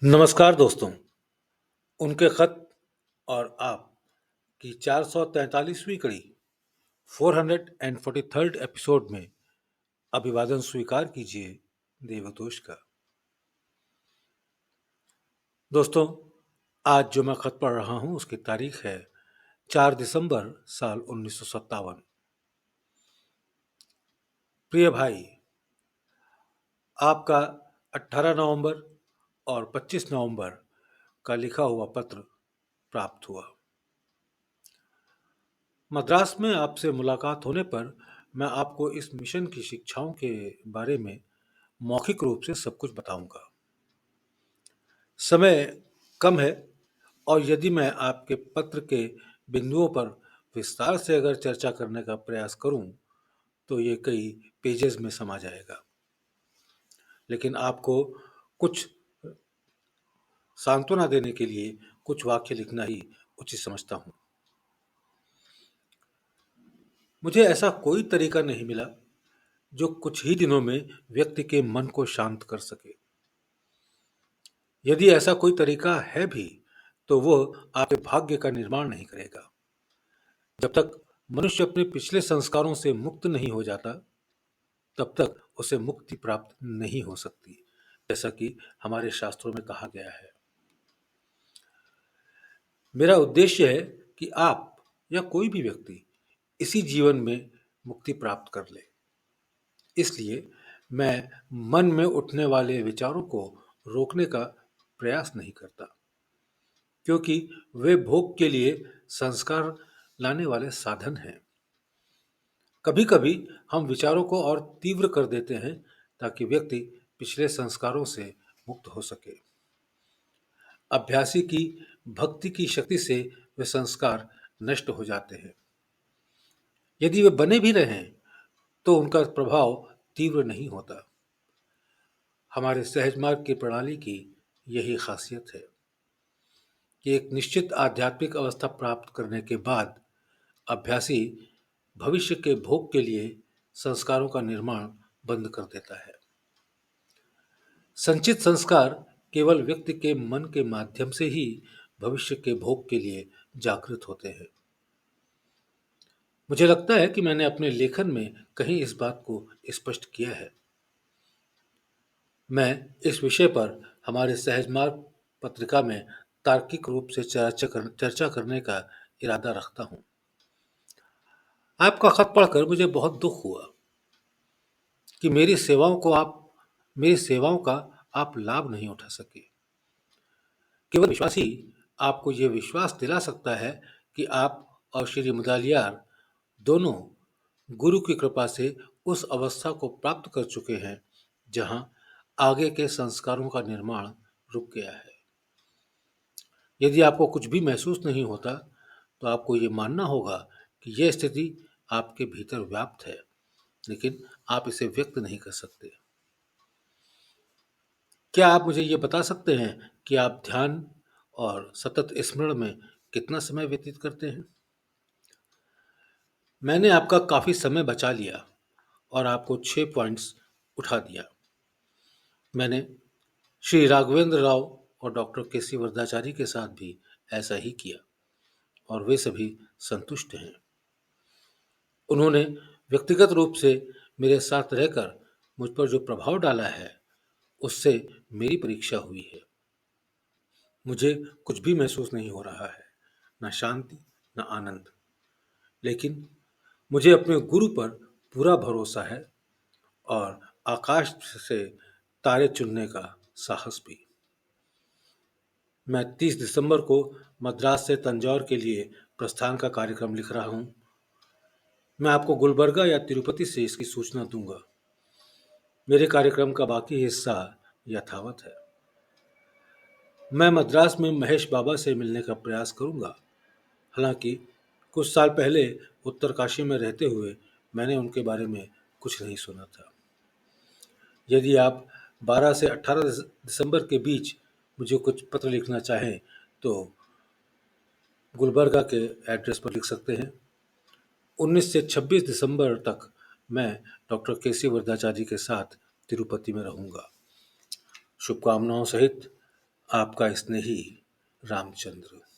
नमस्कार दोस्तों। उनके खत और आप की 443वीं कड़ी 443rd एपिसोड में अभिवादन स्वीकार कीजिए देवतोष का। दोस्तों, आज जो मैं खत पढ़ रहा हूं उसकी तारीख है 4 दिसंबर साल 1957। प्रिय भाई, आपका 18 नवंबर और 25 नवंबर का लिखा हुआ पत्र प्राप्त हुआ। मद्रास में आपसे मुलाकात होने पर मैं आपको इस मिशन की शिक्षाओं के बारे में मौखिक रूप से सब कुछ बताऊंगा। समय कम है और यदि मैं आपके पत्र के बिंदुओं पर विस्तार से अगर चर्चा करने का प्रयास करूं तो ये कई पेजेस में समा जाएगा, लेकिन आपको कुछ सांत्वना देने के लिए कुछ वाक्य लिखना ही उचित समझता हूं। मुझे ऐसा कोई तरीका नहीं मिला जो कुछ ही दिनों में व्यक्ति के मन को शांत कर सके। यदि ऐसा कोई तरीका है भी तो वह आपके भाग्य का निर्माण नहीं करेगा। जब तक मनुष्य अपने पिछले संस्कारों से मुक्त नहीं हो जाता तब तक उसे मुक्ति प्राप्त नहीं हो सकती, जैसा कि हमारे शास्त्रों में कहा गया है। मेरा उद्देश्य है कि आप या कोई भी व्यक्ति इसी जीवन में मुक्ति प्राप्त कर ले। इसलिए मैं मन में उठने वाले विचारों को रोकने का प्रयास नहीं करता, क्योंकि वे भोग के लिए संस्कार लाने वाले साधन हैं। कभी कभी हम विचारों को और तीव्र कर देते हैं ताकि व्यक्ति पिछले संस्कारों से मुक्त हो सके। अभ्यासी की भक्ति की शक्ति से वे संस्कार नष्ट हो जाते हैं। यदि वे बने भी रहें तो उनका प्रभाव तीव्र नहीं होता। हमारे सहज मार्ग की प्रणाली की यही खासियत है कि एक निश्चित आध्यात्मिक अवस्था प्राप्त करने के बाद अभ्यासी भविष्य के भोग के लिए संस्कारों का निर्माण बंद कर देता है। संचित संस्कार केवल व्यक्ति के मन के माध्यम से ही भविष्य के भोग के लिए जागृत होते हैं। मुझे लगता है कि मैंने अपने लेखन में कहीं इस बात को स्पष्ट किया है। मैं इस विषय पर हमारे सहज मार्ग पत्रिका में तार्किक रूप से चर्चा करने का इरादा रखता हूं। आपका खत पढ़कर मुझे बहुत दुख हुआ कि मेरी सेवाओं का आप लाभ नहीं उठा सके। केवल विश्वासी आपको यह विश्वास दिला सकता है कि आप और श्री मुदालियार दोनों गुरु की कृपा से उस अवस्था को प्राप्त कर चुके हैं जहां आगे के संस्कारों का निर्माण रुक गया है। यदि आपको कुछ भी महसूस नहीं होता तो आपको ये मानना होगा कि यह स्थिति आपके भीतर व्याप्त है, लेकिन आप इसे व्यक्त नहीं कर सकते। क्या आप मुझे ये बता सकते हैं कि आप ध्यान और सतत स्मरण में कितना समय व्यतीत करते हैं? मैंने आपका काफी समय बचा लिया और आपको 6 पॉइंट्स उठा दिया। मैंने श्री राघवेंद्र राव और डॉक्टर केसी वरदाचारी के साथ भी ऐसा ही किया और वे सभी संतुष्ट हैं। उन्होंने व्यक्तिगत रूप से मेरे साथ रहकर मुझ पर जो प्रभाव डाला है उससे मेरी परीक्षा हुई है। मुझे कुछ भी महसूस नहीं हो रहा है, न शांति न आनंद, लेकिन मुझे अपने गुरु पर पूरा भरोसा है और आकाश से तारे चुनने का साहस भी। मैं 30 दिसंबर को मद्रास से तंजौर के लिए प्रस्थान का कार्यक्रम लिख रहा हूं। मैं आपको गुलबर्गा या तिरुपति से इसकी सूचना दूंगा। मेरे कार्यक्रम का बाकी हिस्सा यथावत है। मैं मद्रास में महेश बाबा से मिलने का प्रयास करूंगा। हालांकि कुछ साल पहले उत्तरकाशी में रहते हुए मैंने उनके बारे में कुछ नहीं सुना था। यदि आप 12 से 18 दिसंबर के बीच मुझे कुछ पत्र लिखना चाहें तो गुलबर्गा के एड्रेस पर लिख सकते हैं। 19 से 26 दिसंबर तक मैं डॉक्टर केसी वरदाचारी के साथ तिरुपति में रहूंगा। शुभकामनाओं सहित आपका स्नेही रामचंद्र।